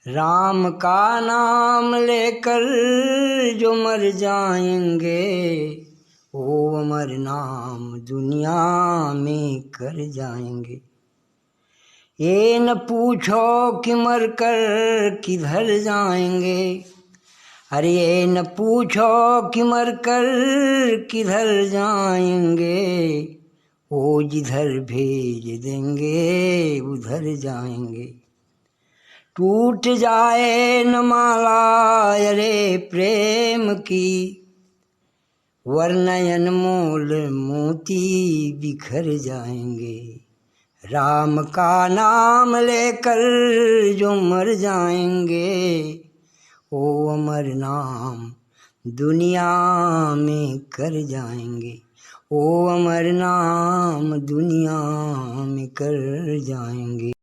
राम का नाम लेकर जो मर जाएंगे, वो अमर नाम दुनिया में कर जाएंगे। ये न पूछो कि मर कर किधर जाएंगे, अरे ये न पूछो कि मर कर किधर जाएंगे, वो जिधर भेज देंगे उधर जाएंगे। टूट जाए न माला अरे प्रेम की, वरना अनमोल मोती बिखर जाएंगे। राम का नाम लेकर जो मर जाएंगे, वो अमर नाम दुनिया में कर जाएंगे, वो अमर नाम दुनिया में कर जाएंगे।